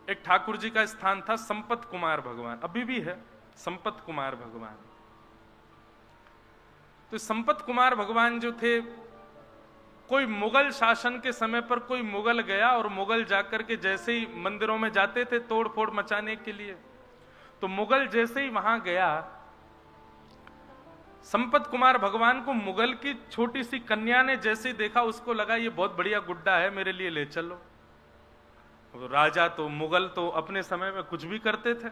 एक ठाकुर जी का स्थान था संपत कुमार भगवान, अभी भी है संपत कुमार भगवान। तो संपत कुमार भगवान जो थे, कोई मुगल शासन के समय पर कोई मुगल गया और मुगल जाकर के जैसे ही मंदिरों में जाते थे तोड़ फोड़ मचाने के लिए, तो मुगल जैसे ही वहां गया, संपत कुमार भगवान को मुगल की छोटी सी कन्या ने जैसे ही देखा, उसको लगा ये बहुत बढ़िया गुड्डा है, मेरे लिए ले चलो। राजा तो मुगल तो अपने समय में कुछ भी करते थे,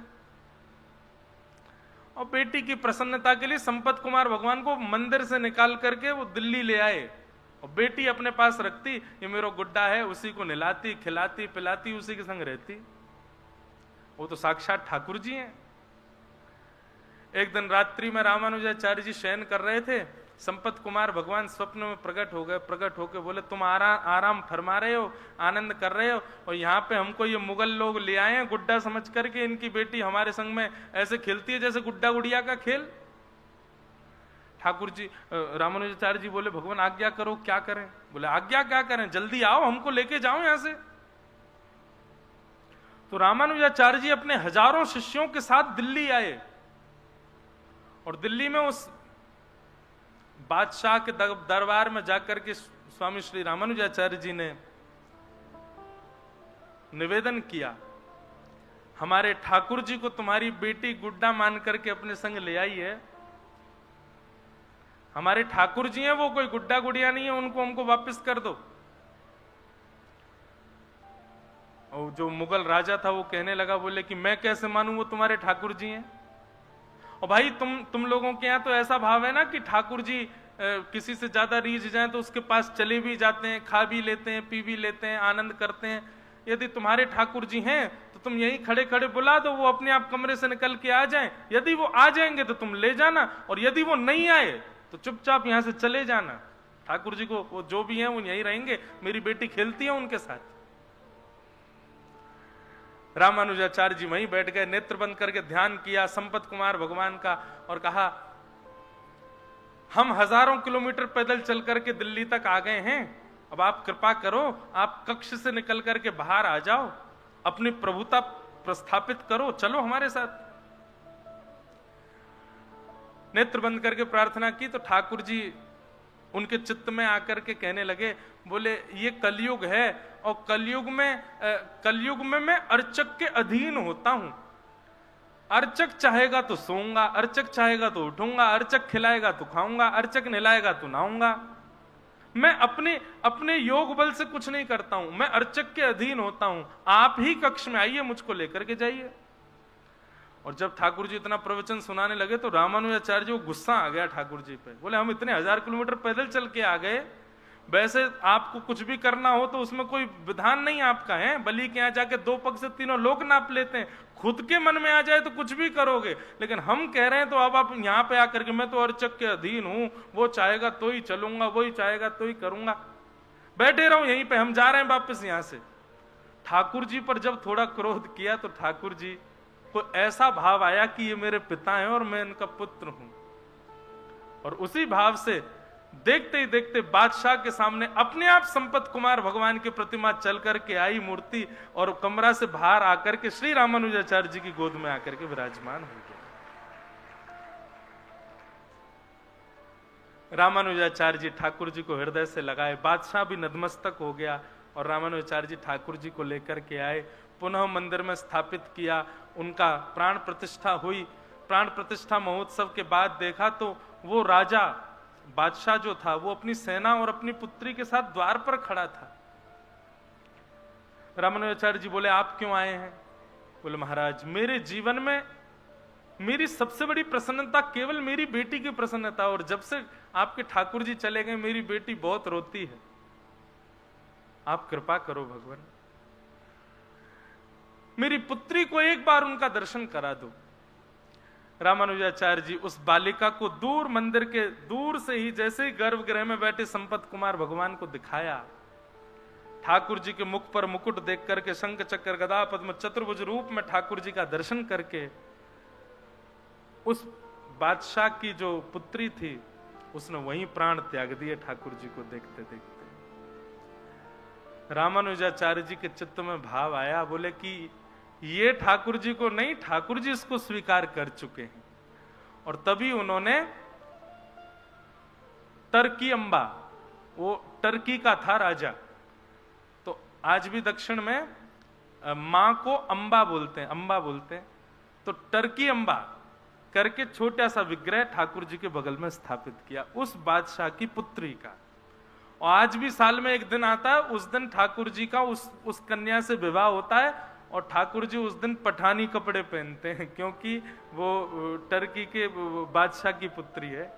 और बेटी की प्रसन्नता के लिए संपत कुमार भगवान को मंदिर से निकाल करके वो दिल्ली ले आए, और बेटी अपने पास रखती, ये मेरा गुड्डा है, उसी को नहलाती खिलाती पिलाती, उसी के संग रहती। वो तो साक्षात ठाकुर जी हैं। एक दिन रात्रि में रामानुजाचार्य जी शयन कर रहे थे, संपत कुमार भगवान स्वप्न में प्रकट हो गए। प्रकट होकर बोले, तुम आराम फरमा रहे हो, आनंद कर रहे हो, और यहाँ पे हमको ये मुगल लोग ले आए हैं गुड्डा समझ करके, इनकी बेटी हमारे संग में ऐसे खेलती है जैसे गुड्डा गुड़िया का खेल। ठाकुर जी रामानुजाचार्य जी बोले, भगवान आज्ञा करो, क्या करें? बोले, आज्ञा क्या करें, जल्दी आओ, हमको लेके जाओ यहां से। तो रामानुजाचार्य जी अपने हजारों शिष्यों के साथ दिल्ली आए, और दिल्ली में उस बादशाह के दरबार में जाकर के स्वामी श्री रामानुजाचार्य जी ने निवेदन किया, हमारे ठाकुर जी को तुम्हारी बेटी गुड्डा मान करके अपने संग ले आई है। हमारे ठाकुर जी हैं, वो कोई गुड्डा गुड़िया नहीं है, उनको हमको वापस कर दो। और जो मुगल राजा था वो कहने लगा, बोले कि मैं कैसे मानूं वो तुम्हारे ठाकुर जी हैं। और भाई तुम लोगों के यहाँ तो ऐसा भाव है ना कि ठाकुर जी किसी से ज्यादा रीझ जाएं तो उसके पास चले भी जाते हैं, खा भी लेते हैं, पी भी लेते हैं, आनंद करते हैं। यदि तुम्हारे ठाकुर जी हैं तो तुम यहीं खड़े खड़े बुला दो, वो अपने आप कमरे से निकल के आ जाएं। यदि वो आ जाएंगे तो तुम ले जाना, और यदि वो नहीं आए तो चुपचाप यहां से चले जाना। ठाकुर जी को वो जो भी हैं वो यहीं रहेंगे, मेरी बेटी खेलती है उनके साथ। रामानुजाचार्य जी वहीं बैठ गए, नेत्र बंद करके ध्यान किया संपत कुमार भगवान का, और कहा, हम हजारों किलोमीटर पैदल चल करके दिल्ली तक आ गए हैं, अब आप कृपा करो, आप कक्ष से निकल करके बाहर आ जाओ, अपनी प्रभुता प्रस्थापित करो, चलो हमारे साथ। नेत्र बंद करके प्रार्थना की तो ठाकुर जी उनके चित्त में आकर के कहने लगे, बोले, ये कलयुग है, और कलयुग में मैं अर्चक के अधीन होता हूं। अर्चक चाहेगा तो सोऊंगा, अर्चक चाहेगा तो उठूंगा, अर्चक खिलाएगा तो खाऊंगा, अर्चक नहलाएगा तो नहाऊंगा। मैं अपने योग बल से कुछ नहीं करता हूं, मैं अर्चक के अधीन होता हूं। आप ही कक्ष में आइए, मुझको लेकर के जाइए। और जब ठाकुर जी इतना प्रवचन सुनाने लगे तो रामानुजाचार्य जी को गुस्सा आ गया ठाकुर जी पे। बोले, हम इतने 1000 किलोमीटर पैदल चल के आ गए, वैसे आपको कुछ भी करना हो तो उसमें कोई विधान नहीं आपका है, बलि के यहाँ जाके 2 पग से 3 लोग नाप लेते हैं, खुद के मन में आ जाए तो कुछ भी करोगे, लेकिन हम कह रहे हैं तो अब आप यहाँ पे आकर के, मैं तो अर्चक के अधीन हूं, वो चाहेगा तो ही चलूंगा, वही चाहेगा तो ही करूंगा, बैठे रहो यहीं पे, हम जा रहे हैं वापस यहां से। ठाकुर जी पर जब थोड़ा क्रोध किया तो ठाकुर जी को ऐसा भाव आया कि ये मेरे पिता हैं और मैं इनका पुत्र हूं, और उसी भाव से देखते ही देखते बादशाह के सामने अपने आप संपत कुमार भगवान की प्रतिमा चल करके आई मूर्ति, और कमरा से बाहर आकर के श्री रामानुजाचार्य जी की गोद में आकर के विराजमान हो गया। रामानुजाचार्य जी ठाकुर जी को हृदय से लगाए, बादशाह भी नतमस्तक हो गया, और रामानुजाचार्य जी ठाकुर जी को लेकर के आए, पुनः मंदिर में स्थापित किया, उनका प्राण प्रतिष्ठा हुई। प्राण प्रतिष्ठा महोत्सव के बाद देखा तो वो राजा बादशाह जो था वो अपनी सेना और अपनी पुत्री के साथ द्वार पर खड़ा था। रामानुजाचार्य जी बोले, आप क्यों आए हैं? बोले, महाराज, मेरे जीवन में मेरी सबसे बड़ी प्रसन्नता केवल मेरी बेटी की प्रसन्नता, और जब से आपके ठाकुर जी चले गए मेरी बेटी बहुत रोती है, आप कृपा करो भगवान, मेरी पुत्री को एक बार उनका दर्शन करा दो। रामानुजाचार्य जी उस बालिका को दूर मंदिर के दूर से ही, जैसे ही गर्भगृह में बैठे संपत कुमार भगवान को दिखाया, ठाकुर जी के मुख पर मुकुट देख करके, शंख चक्र गदा पद्म चतुर्भुज रूप में ठाकुर जी का दर्शन करके, उस बादशाह की जो पुत्री थी उसने वहीं प्राण त्याग दिए ठाकुर जी को देखते देखते। रामानुजाचार्य जी के चित्त में भाव आया, बोले कि ये ठाकुर जी को नहीं, ठाकुर जी इसको स्वीकार कर चुके हैं। और तभी उन्होंने टर्की अंबा, वो टर्की का था राजा, तो आज भी दक्षिण में मां को अंबा बोलते हैं, अंबा बोलते हैं, तो टर्की अंबा करके छोटा सा विग्रह ठाकुर जी के बगल में स्थापित किया उस बादशाह की पुत्री का। और आज भी साल में एक दिन आता है, उस दिन ठाकुर जी का उस कन्या से विवाह होता है, और ठाकुर जी उस दिन पठानी कपड़े पहनते हैं, क्योंकि वो टर्की के बादशाह की पुत्री है।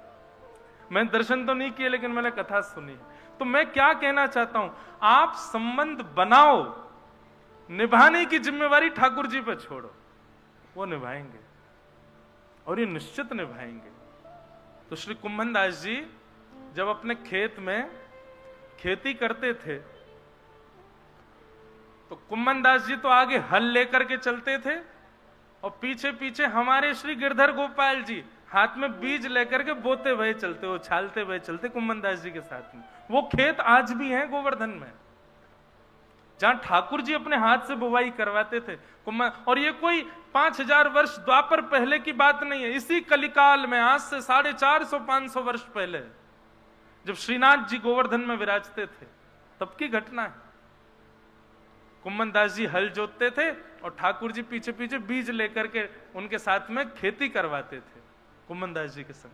मैं दर्शन तो नहीं किए, लेकिन मैंने कथा सुनी। तो मैं क्या कहना चाहता हूं, आप संबंध बनाओ, निभाने की जिम्मेवारी ठाकुर जी पे छोड़ो, वो निभाएंगे, और ये निश्चित निभाएंगे। तो श्री कुंभन दास जी जब अपने खेत में खेती करते थे, तो कुंभन दास जी तो आगे हल लेकर के चलते थे, और पीछे पीछे हमारे श्री गिरधर गोपाल जी हाथ में बीज लेकर के बोते हुए चलते, वो छालते हुए चलते कुंभन दास जी के साथ में। वो खेत आज भी हैं गोवर्धन में, जहां ठाकुर जी अपने हाथ से बुवाई करवाते थे। और ये कोई 5000 वर्ष द्वापर पहले की बात नहीं है, इसी कलिकाल में, आज से 450-500 वर्ष पहले, जब श्रीनाथ जी गोवर्धन में विराजते थे, तब की घटना है। कुंभन दास जी हल जोतते थे, और ठाकुर जी पीछे पीछे बीज लेकर के उनके साथ में खेती करवाते थे कुंभन दास जी के संग।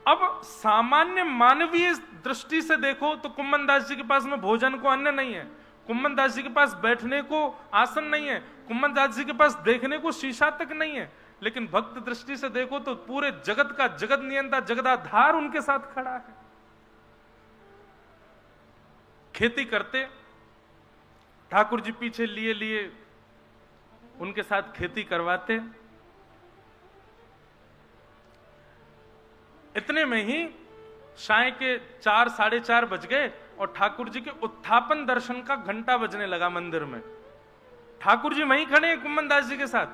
अब सामान्य मानवीय दृष्टि से देखो तो कुंभन दास जी के पास में भोजन को अन्न नहीं है, कुंभन दास जी के पास बैठने को आसन नहीं है, कुंभन दास जी के पास देखने को शीशा तक नहीं है। लेकिन भक्त दृष्टि से देखो तो पूरे जगत का जगत नियंता, जगदाधार उनके साथ खड़ा है। खेती करते, ठाकुर जी पीछे लिए लिए उनके साथ खेती करवाते। इतने में ही शाम के 4-4:30 बज गए, और ठाकुर जी के उत्थापन दर्शन का घंटा बजने लगा मंदिर में। ठाकुर जी वहीं खड़े हैं कुंभन दास जी के साथ,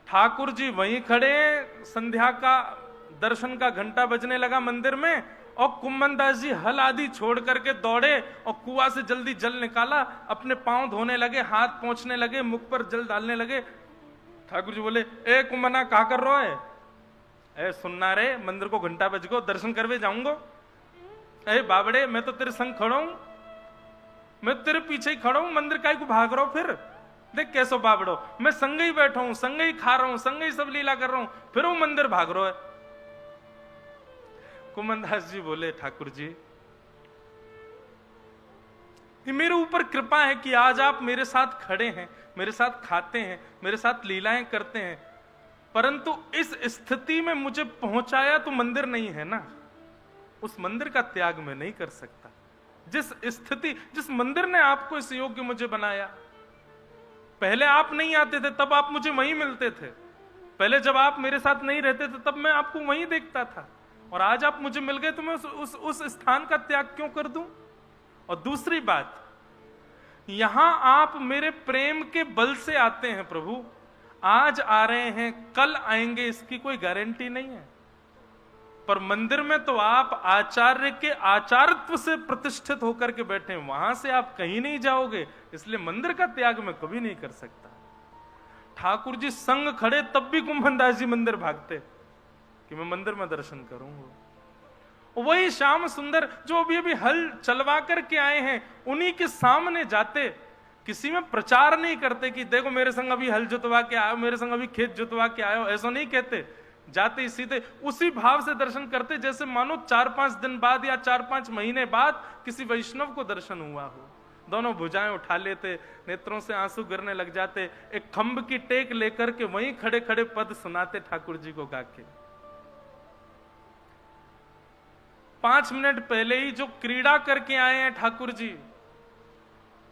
ठाकुर जी वहीं खड़े हैं, संध्या का दर्शन का घंटा बजने लगा मंदिर में, और कुंभन दास जी हल आदि छोड़ करके दौड़े, और कुआं से जल्दी जल निकाला, अपने पांव धोने लगे, हाथ पोंछने लगे, मुख पर जल डालने लगे। ठाकुर जी बोले, ए कुंभना क्या कर रहा है? ए सुनना रे, मंदिर को घंटा बज गो, दर्शन करवे जाऊंगो। ए बाबड़े, मैं तो तेरे संग खड़ा हूं, मैं तेरे पीछे ही खड़ा हूं, मंदिर काहे को भाग रहा हूं? फिर देख कैसो बाबड़ो, मैं संग ही बैठा हूं, संग ही खा रहा हूं, संग ही सब लीला कर रहा हूं, फिर वो मंदिर भाग रहा है। कुंभन दास जी बोले, ठाकुर जी ये मेरे ऊपर कृपा है कि आज आप मेरे साथ खड़े हैं, मेरे साथ खाते हैं, मेरे साथ लीलाएं करते हैं, परंतु इस स्थिति में मुझे पहुंचाया तो मंदिर नहीं है ना, उस मंदिर का त्याग मैं नहीं कर सकता। जिस स्थिति, जिस मंदिर ने आपको इस योग्य मुझे बनाया, पहले आप नहीं आते थे तब आप मुझे वहीं मिलते थे, पहले जब आप मेरे साथ नहीं रहते थे तब मैं आपको वहीं देखता था, और आज आप मुझे मिल गए तो मैं उस स्थान का त्याग क्यों कर दूं? और दूसरी बात, यहां आप मेरे प्रेम के बल से आते हैं प्रभु, आज आ रहे हैं, कल आएंगे, इसकी कोई गारंटी नहीं है। पर मंदिर में तो आप आचार्य के आचार्यत्व से प्रतिष्ठित होकर के बैठे हैं, वहां से आप कहीं नहीं जाओगे, इसलिए मंदिर का त्याग मैं कभी नहीं कर सकता। ठाकुर जी संग खड़े तब भी कुंभन दास जी मंदिर भागते कि मैं मंदिर में दर्शन करूंगा। वही श्याम सुंदर जो अभी अभी हल चलवा करके आए हैं, उन्हीं के सामने जाते, किसी में प्रचार नहीं करते कि देखो मेरे संग अभी हल जुतवा के आयो, मेरे संग अभी खेत जुतवा के आयो, ऐसा नहीं कहते। जाते सीधे उसी भाव से दर्शन करते जैसे मानो 4-5 दिन बाद या 4-5 महीने बाद किसी वैष्णव को दर्शन हुआ हो। दोनों भुजाएं उठा लेते, नेत्रों से आंसू गिरने लग जाते, एक खंभ की टेक लेकर के वहीं खड़े खड़े पद सुनाते ठाकुर जी को गाके। 5 मिनट पहले ही जो क्रीड़ा करके आए हैं ठाकुर जी,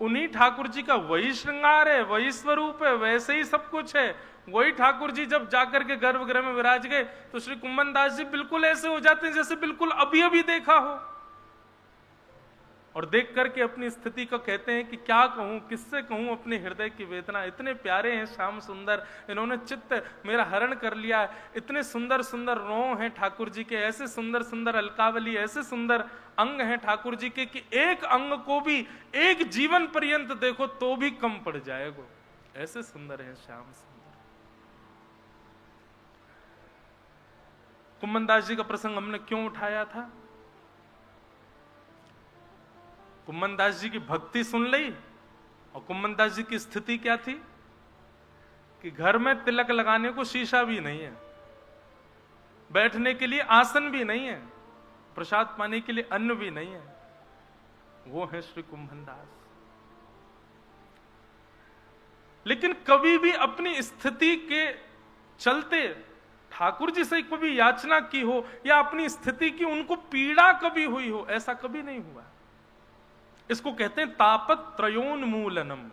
उन्हीं ठाकुर जी का वही श्रृंगार है, वही स्वरूप है, वैसे ही सब कुछ है। वही ठाकुर जी जब जाकर के गर्भगृह में विराज गए तो श्री कुंभन दास जी बिल्कुल ऐसे हो जाते हैं जैसे बिल्कुल अभी अभी देखा हो। और देख करके अपनी स्थिति को कहते हैं कि क्या कहूं, किससे कहूं अपने हृदय की वेदना। इतने प्यारे हैं श्याम सुंदर, इन्होंने चित्त मेरा हरण कर लिया है। इतने सुंदर सुंदर रों हैं ठाकुर जी के, ऐसे सुंदर सुंदर अलकावली, ऐसे सुंदर अंग हैं ठाकुर जी के कि एक अंग को भी एक जीवन पर्यंत देखो तो भी कम पड़ जाएगा, ऐसे सुंदर है श्याम सुंदर। कुम्मन दास जी का प्रसंग हमने क्यों उठाया था? कुम्मन दास जी की भक्ति सुन ली, और कुम्मन दास जी की स्थिति क्या थी कि घर में तिलक लगाने को शीशा भी नहीं है, बैठने के लिए आसन भी नहीं है, प्रसाद पाने के लिए अन्न भी नहीं है। वो है श्री कुम्भन दास। लेकिन कभी भी अपनी स्थिति के चलते ठाकुर जी से कभी याचना की हो या अपनी स्थिति की उनको पीड़ा कभी हुई हो, ऐसा कभी नहीं हुआ। इसको कहते हैं तापत्रयोन्मूलनम।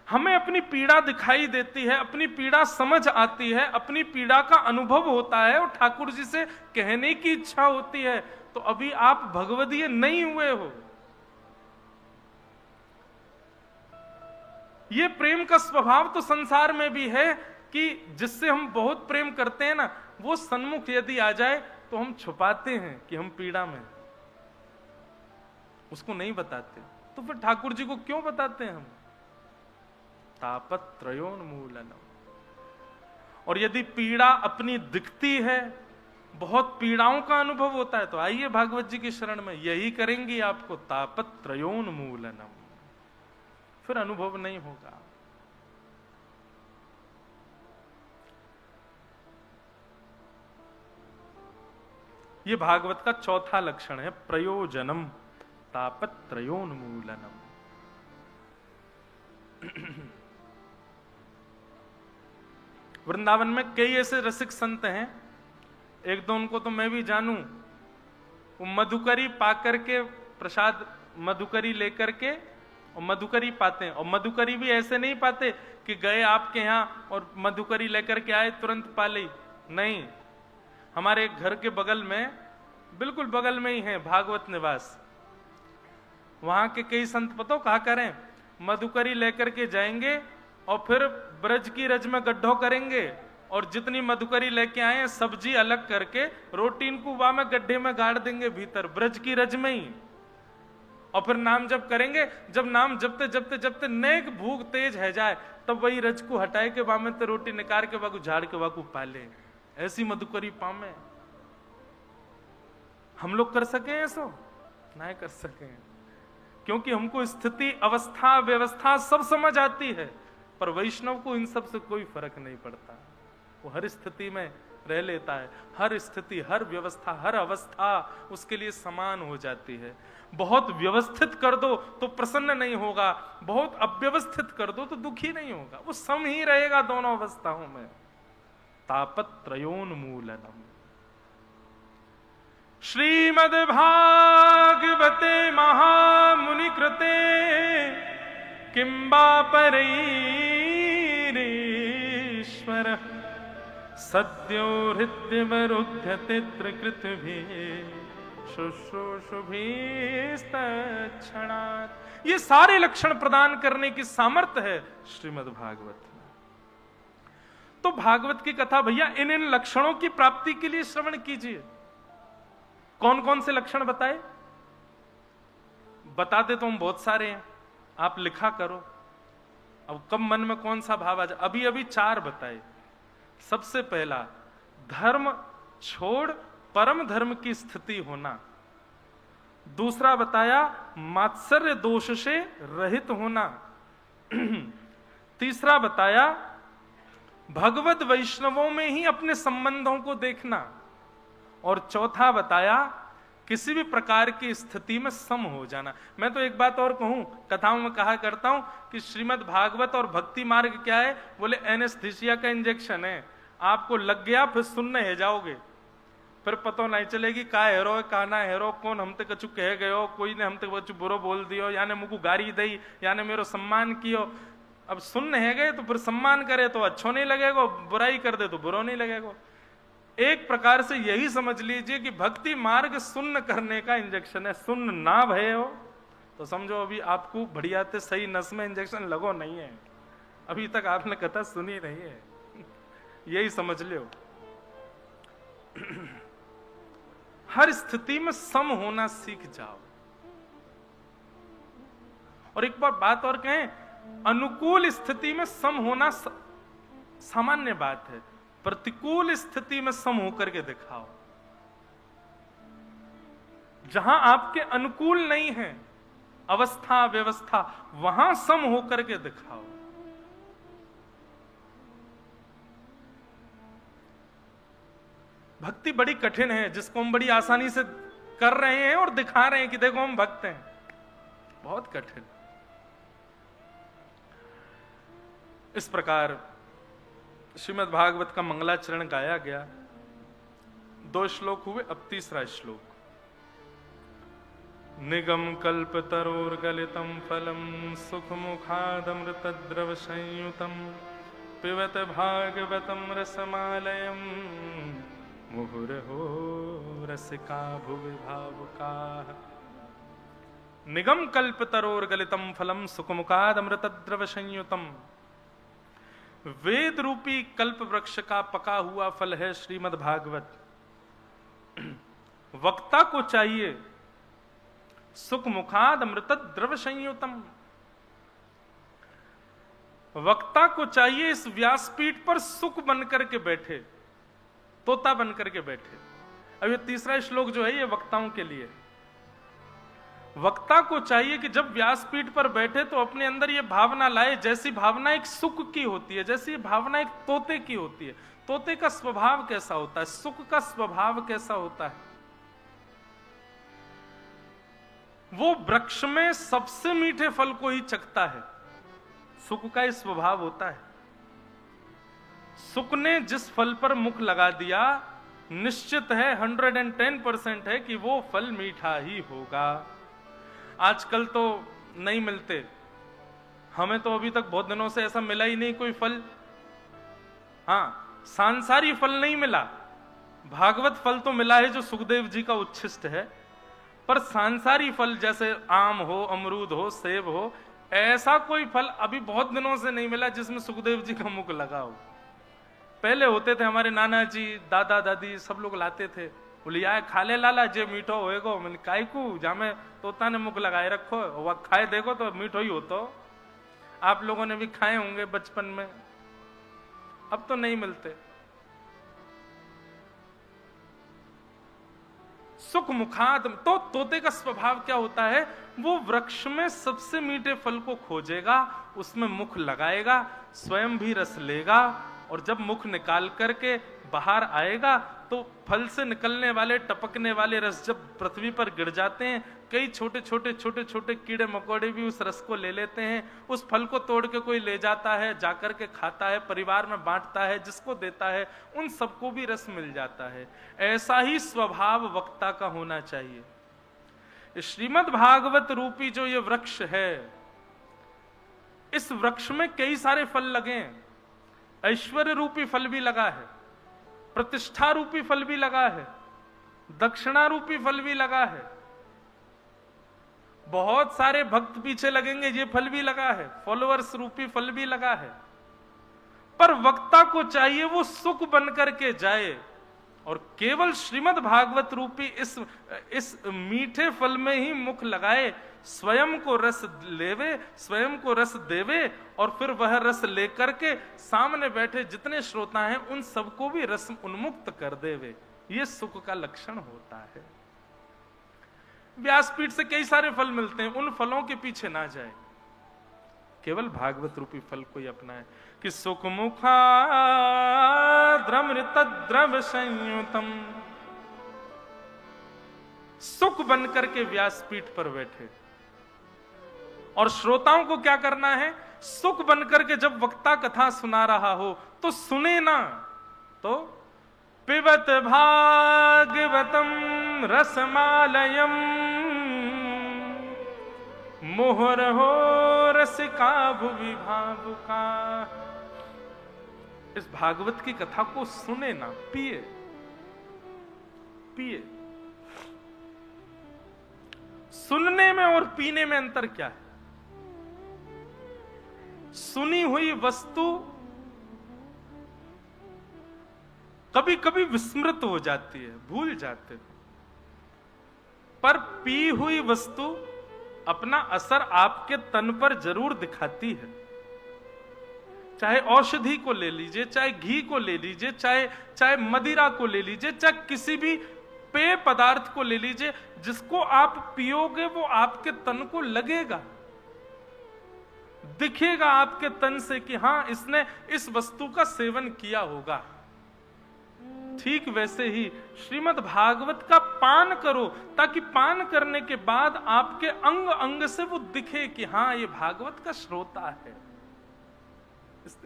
हमें अपनी पीड़ा दिखाई देती है, अपनी पीड़ा समझ आती है, अपनी पीड़ा का अनुभव होता है और ठाकुर जी से कहने की इच्छा होती है, तो अभी आप भगवदीय नहीं हुए हो। ये प्रेम का स्वभाव तो संसार में भी है कि जिससे हम बहुत प्रेम करते हैं ना, वो सन्मुख यदि आ जाए तो हम छुपाते हैं कि हम पीड़ा में, उसको नहीं बताते। तो फिर ठाकुर जी को क्यों बताते हैं हम? तापत्रयोन्मूलनम। और यदि पीड़ा अपनी दिखती है, बहुत पीड़ाओं का अनुभव होता है, तो आइए भागवत जी की शरण में, यही करेंगी आपको, तापत्रयोन्मूलनम। फिर अनुभव नहीं होगा। ये भागवत का चौथा लक्षण है, प्रयोजनम तापत्रयोन्मूलनम। वृंदावन में कई ऐसे रसिक संत हैं, एक दो उनको तो मैं भी जानूं, वो मधुकरी पाकर के प्रसाद, मधुकरी लेकर के और मधुकरी पाते हैं। और मधुकरी भी ऐसे नहीं पाते कि गए आपके यहां और मधुकरी लेकर के आए तुरंत पा ली, नहीं। हमारे घर के बगल में, बिल्कुल बगल में ही है भागवत निवास, वहां के कई संत पतो कहा करें, मधुकरी लेकर के जाएंगे और फिर ब्रज की रज में गड्ढो करेंगे और जितनी मधुकरी लेके आए सब्जी अलग करके रोटी को वहां में गड्ढे में गाड़ देंगे भीतर ब्रज की रज में ही, और फिर नाम जप करेंगे। जब नाम जपते जपते जपते नेक भूख तेज है जाए, तब वही रज को हटाए के वहां में तो रोटी निकाल के वाकू झाड़ के वाकू पाले। ऐसी मधुकरी पामे। हम लोग कर सके ऐसो? नहीं कर सके, क्योंकि हमको स्थिति, अवस्था, व्यवस्था सब समझ आती है, पर वैष्णव को इन सब से कोई फर्क नहीं पड़ता। वो हर स्थिति में रह लेता है, हर स्थिति, हर व्यवस्था, हर अवस्था उसके लिए समान हो जाती है। बहुत व्यवस्थित कर दो तो प्रसन्न नहीं होगा, बहुत अव्यवस्थित कर दो तो दुखी नहीं होगा, वो सम ही रहेगा दोनों अवस्थाओं में। तापत्रयोन्मूलनम। श्रीमद्भागवते महामुनि कृते किंबा परैरीश्वर सद्यो हृद्यवरुध्यते त्रिकृतभिः शुश्रूषुभिस्तत्क्षणात्। ये सारे लक्षण प्रदान करने की सामर्थ्य है श्रीमद् भागवत में। तो भागवत की कथा भैया इन इन लक्षणों की प्राप्ति के लिए श्रवण कीजिए। कौन कौन से लक्षण बताए? बताते तो हम बहुत सारे हैं, आप लिखा करो। अब कब मन में कौन सा भाव आ जाए? अभी अभी 4 बताए। सबसे पहला, धर्म छोड़ परम धर्म की स्थिति होना। दूसरा बताया मात्सर्य दोष से रहित होना। तीसरा बताया भगवत वैष्णवों में ही अपने संबंधों को देखना। और चौथा बताया किसी भी प्रकार की स्थिति में सम हो जाना। मैं तो एक बात और कहूं, कथाओं में कहा करता हूं कि श्रीमद् भागवत और भक्ति मार्ग क्या है? बोले एनेस्थीसिया का इंजेक्शन है। आपको लग गया फिर सुनने है जाओगे, फिर पता नहीं चलेगी का हेरो का ना हेरो, कौन हमते कछु कह गयो, कोई ने हमते कछु बुरो बोल दियो, याने मुझको गारी दई, याने मेरो सम्मान कियो। अब सुनने है गए तो फिर सम्मान करे तो अच्छो नहीं लगेगा, बुराई कर दे तो बुरो नहीं लगेगा। एक प्रकार से यही समझ लीजिए कि भक्ति मार्ग सुन्न करने का इंजेक्शन है। सुन्न ना भय हो तो समझो अभी आपको बढ़िया से सही नस में इंजेक्शन लगो नहीं है, अभी तक आपने कथा सुनी नहीं है, यही समझ लो। हर स्थिति में सम होना सीख जाओ। और एक बात और कहें, अनुकूल स्थिति में सम होना सामान्य बात है, प्रतिकूल स्थिति में सम होकर के दिखाओ। जहां आपके अनुकूल नहीं है अवस्था व्यवस्था, वहां सम होकर के दिखाओ। भक्ति बड़ी कठिन है, जिसको हम बड़ी आसानी से कर रहे हैं और दिखा रहे हैं कि देखो हम भक्त हैं, बहुत कठिन। इस प्रकार श्रीमद् भागवत का मंगलाचरण गाया गया। 2 श्लोक हुए, अब तीसरा श्लोक। निगम कल्प तरोर्गलितम फलम सुख मुखादमृत द्रव संयुतम पिबत भागवतम रसमालयम मुहुर्हो रसिका भुवि भावुका। निगम कल्प तरोर्गलितम फलम सुख मुखादमृत द्रव संयुतम। वेद रूपी कल्प वृक्ष का पका हुआ फल है श्रीमद् भागवत। वक्ता को चाहिए सुख मुखाद अमृत द्रव संयुतम। वक्ता को चाहिए इस व्यासपीठ पर सुख बनकर के बैठे, तोता बनकर के बैठे। अब ये तीसरा श्लोक जो है ये वक्ताओं के लिए। वक्ता को चाहिए कि जब व्यासपीठ पर बैठे तो अपने अंदर ये भावना लाए, जैसी भावना एक सुख की होती है, जैसी भावना एक तोते की होती है। तोते का स्वभाव कैसा होता है, सुख का स्वभाव कैसा होता है? वो वृक्ष में सबसे मीठे फल को ही चखता है, सुख का ही स्वभाव होता है। सुख ने जिस फल पर मुख लगा दिया, निश्चित है 110% है कि वो फल मीठा ही होगा। आजकल तो नहीं मिलते, हमें तो अभी तक बहुत दिनों से ऐसा मिला ही नहीं कोई फल। हाँ, सांसारी फल नहीं मिला, भागवत फल तो मिला है जो सुखदेव जी का उच्छिष्ट है, पर सांसारी फल जैसे आम हो, अमरूद हो, सेब हो, ऐसा कोई फल अभी बहुत दिनों से नहीं मिला जिसमें सुखदेव जी का मुख लगा हो। पहले होते थे, हमारे नाना जी, दादा दादी सब लोग लाते थे, बोलिया खा ले लाला जे मीठो होएगो। मैंने कायकू जामे तोता ने मुख लगाए रखो, वह खाए देखो तो मीठो ही होतो। आप लोगों ने भी खाए होंगे बचपन में, अब तो नहीं मिलते। सुख मुखाद, तो तोते का स्वभाव क्या होता है, वो वृक्ष में सबसे मीठे फल को खोजेगा, उसमें मुख लगाएगा, स्वयं भी रस लेगा, और जब मुख निकाल करके बाहर आएगा तो फल से निकलने वाले टपकने वाले रस जब पृथ्वी पर गिर जाते हैं, कई छोटे छोटे कीड़े मकोड़े भी उस रस को ले लेते हैं। उस फल को तोड़ के कोई ले जाता है, जाकर के खाता है, परिवार में बांटता है, जिसको देता है उन सबको भी रस मिल जाता है। ऐसा ही स्वभाव वक्ता का होना चाहिए। श्रीमद् भागवत रूपी जो ये वृक्ष है, इस वृक्ष में कई सारे फल लगे हैं। ऐश्वर्य रूपी फल भी लगा है, प्रतिष्ठा रूपी फल भी लगा है, दक्षिणा रूपी फल भी लगा है, बहुत सारे भक्त पीछे लगेंगे ये फल भी लगा है, फॉलोअर्स रूपी फल भी लगा है। पर वक्ता को चाहिए वो सुख बनकर के जाए और केवल श्रीमद् भागवत रूपी इस मीठे फल में ही मुख लगाए, स्वयं को रस लेवे, स्वयं को रस देवे, और फिर वह रस लेकर के सामने बैठे जितने श्रोता हैं उन सबको भी रस उन्मुक्त कर देवे। ये सुख का लक्षण होता है। व्यासपीठ से कई सारे फल मिलते हैं, उन फलों के पीछे ना जाए, केवल भागवत रूपी फल को ही अपनाए कि सुख मुखाद्रमृत द्रव संयुतम। सुख बनकर के व्यासपीठ पर बैठे, और श्रोताओं को क्या करना है, सुख बनकर के जब वक्ता कथा सुना रहा हो तो सुने ना, तो पिबत भागवतम रसमालयम मुहुर्हो रसिका भुवि भावुका। इस भागवत की कथा को सुने ना, पिए, पिए। सुनने में और पीने में अंतर क्या है? सुनी हुई वस्तु कभी कभी विस्मृत हो जाती है, भूल जाते हैं, पर पी हुई वस्तु अपना असर आपके तन पर जरूर दिखाती है। चाहे औषधि को ले लीजिए, चाहे घी को ले लीजिए, चाहे मदिरा को ले लीजिए, चाहे किसी भी पेय पदार्थ को ले लीजिए, जिसको आप पियोगे वो आपके तन को लगेगा, दिखेगा आपके तन से कि हां इसने इस वस्तु का सेवन किया होगा। ठीक वैसे ही श्रीमद् भागवत का पान करो, ताकि पान करने के बाद आपके अंग अंग से वो दिखे कि हां ये भागवत का श्रोता है,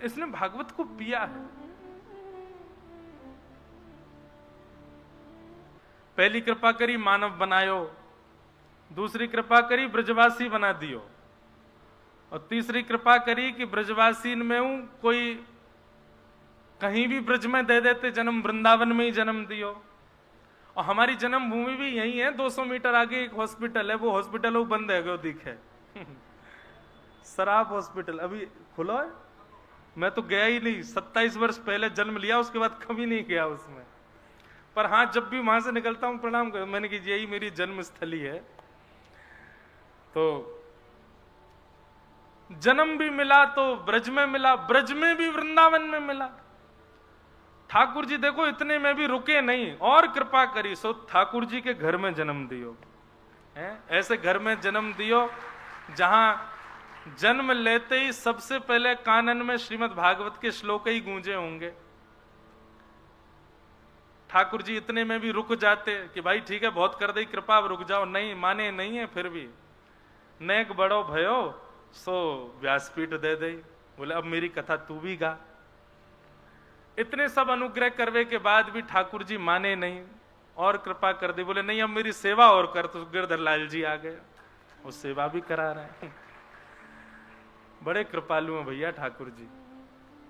इसने भागवत को पिया है। पहली कृपा करी मानव बनायो, दूसरी कृपा करी ब्रजवासी बना दियो, और तीसरी कृपा करी कि ब्रजवासी में हूं, कोई कहीं भी ब्रज में दे देते जन्म, वृंदावन में ही जन्म दियो। और हमारी जन्मभूमि भी यही है, 200 मीटर आगे एक हॉस्पिटल है, वो हॉस्पिटल वो बंद है, दिखे शराब हॉस्पिटल अभी खुला है, मैं तो गया ही नहीं, 27 वर्ष पहले जन्म लिया, उसके बाद कभी नहीं गया उसमें। पर हाँ, जब भी वहां से निकलता हूं प्रणाम कर, मैंने कि यही मेरी जन्म स्थली है। तो जन्म भी मिला तो ब्रज में मिला, ब्रज में भी वृंदावन में मिला। ठाकुर जी देखो इतने में भी रुके नहीं, और कृपा करी सो ठाकुर जी के घर में जन्म दियो, ऐसे घर में जन्म दियो जहां जन्म लेते ही सबसे पहले कानन में श्रीमद् भागवत के श्लोक ही गूंजे होंगे। ठाकुर जी इतने में भी रुक जाते कि भाई ठीक है बहुत कर दी कृपा, अब रुक जाओ, नहीं माने नहीं है, फिर भी नेक बड़ो भयो सो व्यासपीठ दे दे, बोले अब मेरी कथा तू भी गा। इतने सब अनुग्रह करवे के बाद भी ठाकुर जी माने नहीं, और कृपा कर दी, बोले नहीं अब मेरी सेवा और कर। तो गिरधर लाल जी आ गए, वो सेवा भी करा रहे हैं। बड़े कृपालु हैं भैया ठाकुर जी,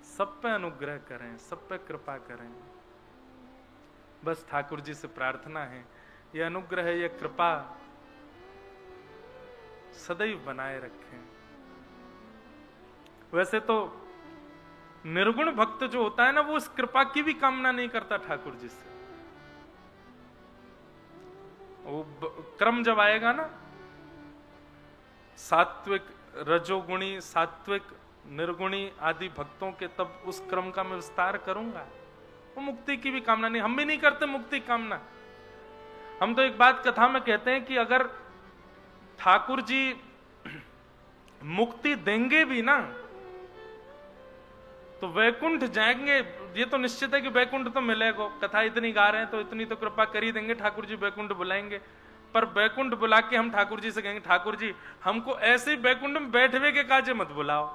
सब पे अनुग्रह करें, सब पे कृपा करें। बस ठाकुर जी से प्रार्थना है ये अनुग्रह, ये कृपा सदैव बनाए रखें। वैसे तो निर्गुण भक्त जो होता है ना, वो उस कृपा की भी कामना नहीं करता ठाकुर जी से। वो क्रम जब आएगा ना, सात्विक, रजोगुणी, सात्विक, निर्गुणी आदि भक्तों के, तब उस क्रम का मैं विस्तार करूंगा। वो मुक्ति की भी कामना नहीं, हम भी नहीं करते मुक्ति कामना। हम तो एक बात कथा में कहते हैं कि अगर ठाकुर जी मुक्ति देंगे भी ना तो वैकुंठ जाएंगे, ये तो निश्चित है कि वैकुंठ तो मिलेगा। कथा इतनी गा रहे हैं तो इतनी तो कृपा कर ही देंगे, ठाकुर जी वैकुंठ बुलाएंगे। पर वैकुंठ बुला के हम ठाकुर जी से कहेंगे ठाकुर जी हमको ऐसे वैकुंठ में बैठवे के काजे मत बुलाओ।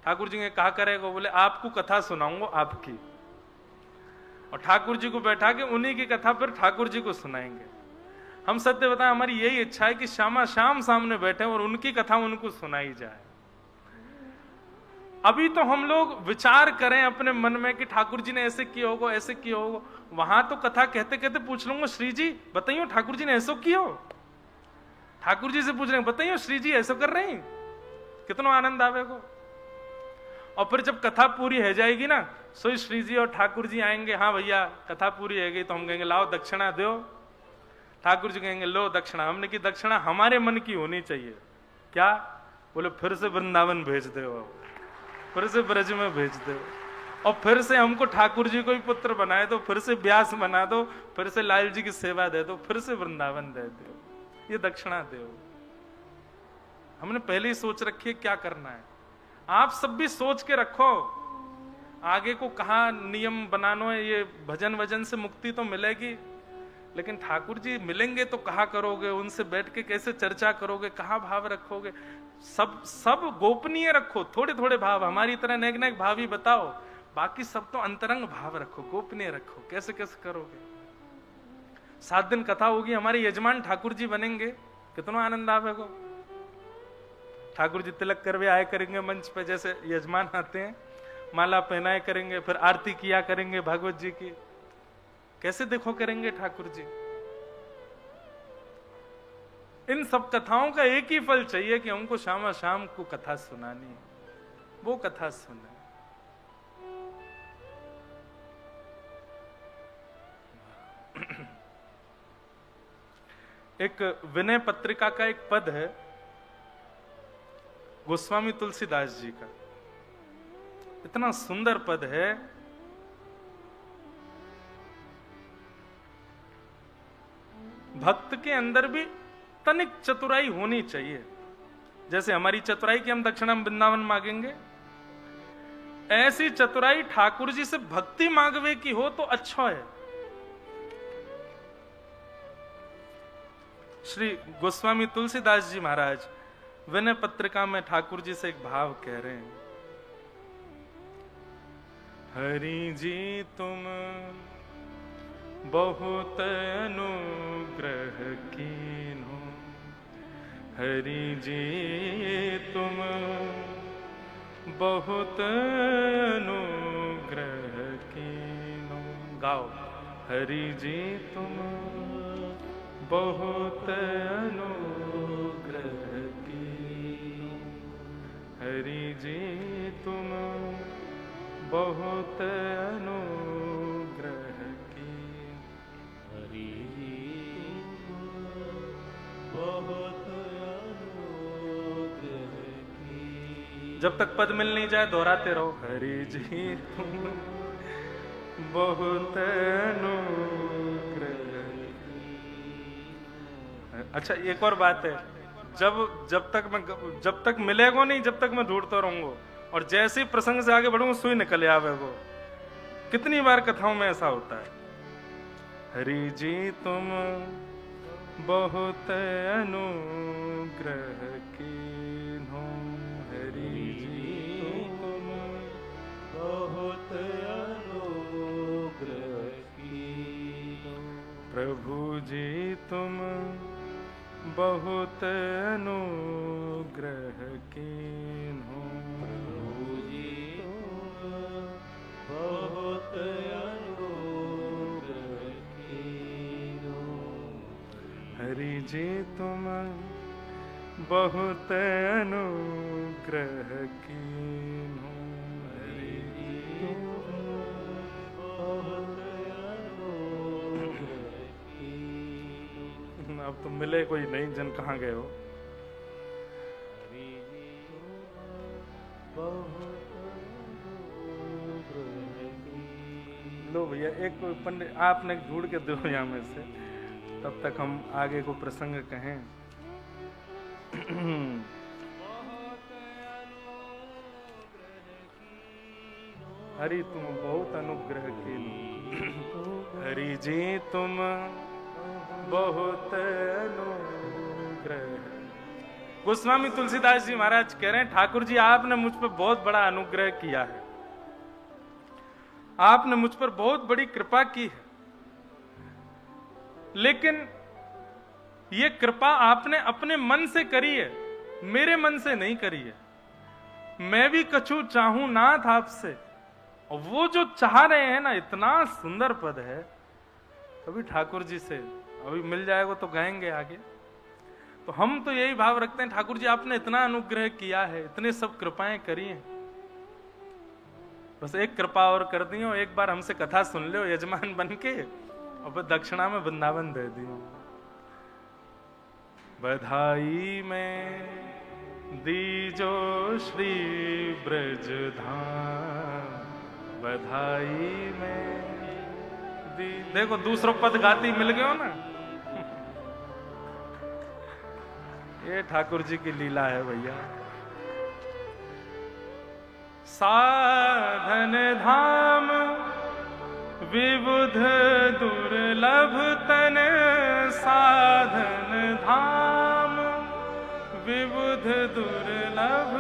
ठाकुर जी ने कहा करेगा, बोले आपको कथा सुनाऊंगा आपकी, और ठाकुर जी को बैठा के उन्हीं की कथा फिर ठाकुर जी को सुनाएंगे। हम सत्य बताएं, हमारी यही इच्छा है कि शामा शाम सामने बैठे और उनकी कथा उनको सुनाई जाए। अभी तो हम लोग विचार करें अपने मन में कि ठाकुर जी ने ऐसे किया होगा, ऐसे किया होगा। वहां तो कथा कहते कहते पूछ लूंगा, श्री जी बताइयो ठाकुर जी ने ऐसा किया हो। ठाकुर जी से पूछ रहे बताइयो श्री जी ऐसा कर रहे हैं, कितना आनंद आवेगा। और फिर जब कथा पूरी हो जाएगी ना, सो श्री जी और ठाकुर जी आएंगे, हाँ भैया कथा पूरी हो गई, तो हम कहेंगे लाओ दक्षिणा दो। ठाकुर जी कहेंगे लो दक्षिणा। हमने की दक्षिणा हमारे मन की होनी चाहिए। क्या? बोले फिर से वृंदावन भेज दो, फिर से ब्रज में भेज दो, और फिर से हमको ठाकुर जी को ही पुत्र बनाए दो, फिर से व्यास बना दो, फिर से लाल जी की सेवा दे दो, फिर से वृंदावन दे दो, ये दक्षिणा दो। हमने पहले ही सोच रखी है क्या करना है। आप सब भी सोच के रखो आगे को कहा नियम बनाना है। ये भजन वजन से मुक्ति तो मिलेगी, लेकिन ठाकुर जी मिलेंगे तो कहा करोगे, उनसे बैठ के कैसे चर्चा करोगे, कहाँ भाव रखोगे। सब गोपनीय रखो, थोड़े थोड़े भाव, हमारी तरह नेक नेक भाव ही बताओ, बाकी सब तो अंतरंग भाव रखो, गोपनीय रखो। कैसे कैसे करोगे। 7 दिन कथा होगी, हमारे यजमान ठाकुर जी बनेंगे, कितना आनंद आवेगा। ठाकुर जी तिलक करवे आए करेंगे मंच पे, जैसे यजमान आते हैं, माला पहनाए करेंगे, फिर आरती किया करेंगे भागवत जी की। कैसे देखो करेंगे ठाकुर जी। इन सब कथाओं का एक ही फल चाहिए कि हमको शाम शाम को कथा सुनानी है, वो कथा सुने। एक विनय पत्रिका का एक पद है गोस्वामी तुलसीदास जी का, इतना सुंदर पद है। भक्त के अंदर भी तनिक चतुराई होनी चाहिए। जैसे हमारी चतुराई की हम दक्षिणा वृंदावन मांगेंगे, ऐसी चतुराई ठाकुर जी से भक्ति मांगवे की हो तो अच्छा है। श्री गोस्वामी तुलसीदास जी महाराज विनय पत्रिका में ठाकुर जी से एक भाव कह रहे हैं। हरि जी तुम बहुत अनुग्रह कीन्हो, हरि जी तुम बहुत अनुग्रह कीन्हो। गाओ। हरि जी तुम बहुत अनुग्रह कीन्हो, हरि जी तुम बहुत अनुग्रह की, हरि जी बहुत अनुग्रह की। जब तक पद मिल नहीं जाए दोहराते रहो, हरि जी तुम बहुत अनुग्रह की। अच्छा एक और बात है, जब तक मिलेगा नहीं, जब तक मैं ढूंढता रहूंगा, और जैसे ही प्रसंग से आगे बढ़ूंगा सुई निकल आवे वो। कितनी बार कथाओं में ऐसा होता है। हरि जी तुम बहुत अनुग्रह कीन्हो, हरि जी तुम बहुत अनुग्रह कीन्हो, प्रभु जी तुम बहुत अनुग्रह कीन्हो, बहुत अनुग्रह कीन्हो, हरि जी तुम बहुत अनुग्रह कीन्हो, हरि जी बहुत अनुग्रह कीन्हो। अब तुम मिले कोई नहीं, जन कहाँ गए हो। हरि जी बहुत लो भैया, एक पंडित आपने ढूंढ के दो यहाँ में से, तब तक हम आगे को प्रसंग कहें। हरि तुम बहुत अनुग्रह कीन्हो, हरि जी तुम बहुत अनुग्रह। गोस्वामी तुलसीदास जी महाराज कह रहे हैं, ठाकुर जी आपने मुझ पर बहुत बड़ा अनुग्रह किया है, आपने मुझ पर बहुत बड़ी कृपा की है, लेकिन ये कृपा आपने अपने मन से करी है, मेरे मन से नहीं करी है। मैं भी कछु चाहूं नाथ आपसे, और वो जो चाह रहे हैं ना, इतना सुंदर पद है। कभी ठाकुर जी से अभी मिल जाएगा तो गाएंगे आगे। तो हम तो यही भाव रखते हैं, ठाकुर जी आपने इतना अनुग्रह किया है, इतने सब कृपाएं करी हैं, बस एक कृपा और कर दी हो, एक बार हमसे कथा सुन लो यजमान बन के, और फिर दक्षिणा में वृंदावन दे दी। बधाई में दीजो श्री ब्रज धाम, बधाई में दी। देखो दूसरों पद गाती मिल गए हो ना। ये ठाकुर जी की लीला है भैया। साधन धाम विबुध दुर्लभ तन, साधन धाम विबुध दुर्लभ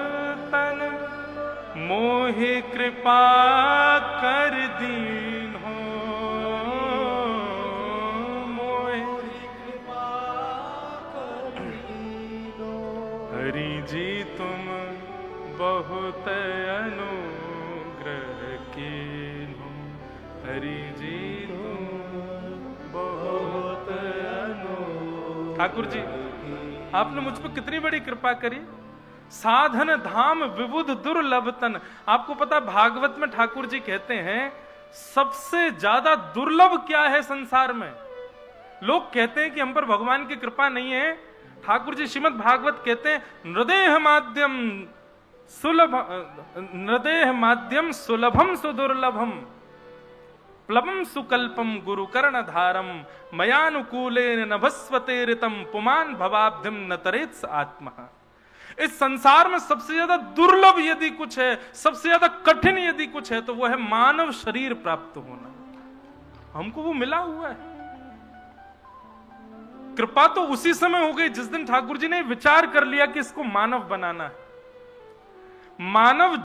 तन, मोहि कृपा कर दीन हो, मोहि कृपा कर दीन हो, हरि जी तुम बहुत अनुग्रह कीन्हो, हरि जी तुम बहुत अनुग्रह। ठाकुर जी आपने मुझ पर कितनी बड़ी कृपा करी। साधन धाम विबुध दुर्लभतन। आपको पता भागवत में ठाकुर जी कहते हैं सबसे ज्यादा दुर्लभ क्या है संसार में। लोग कहते हैं कि हम पर भगवान की कृपा नहीं है। ठाकुर जी श्रीमद् भागवत कहते हैं नृदेह माध्यम सुलभम सुदुर्लभम प्लवम सुकल्पम गुरु कर्ण धारम मयानुकूलेन नभस्वते ऋतम पुमान भवाब्धिम न तरेत्स आत्मा। इस संसार में सबसे ज्यादा दुर्लभ यदि कुछ है, सबसे ज्यादा कठिन यदि कुछ है, तो वो है मानव शरीर प्राप्त होना। हमको वो मिला हुआ है। कृपा तो उसी समय हो गई जिस दिन ठाकुर जी ने विचार कर लिया कि इसको मानव बनाना है। मानव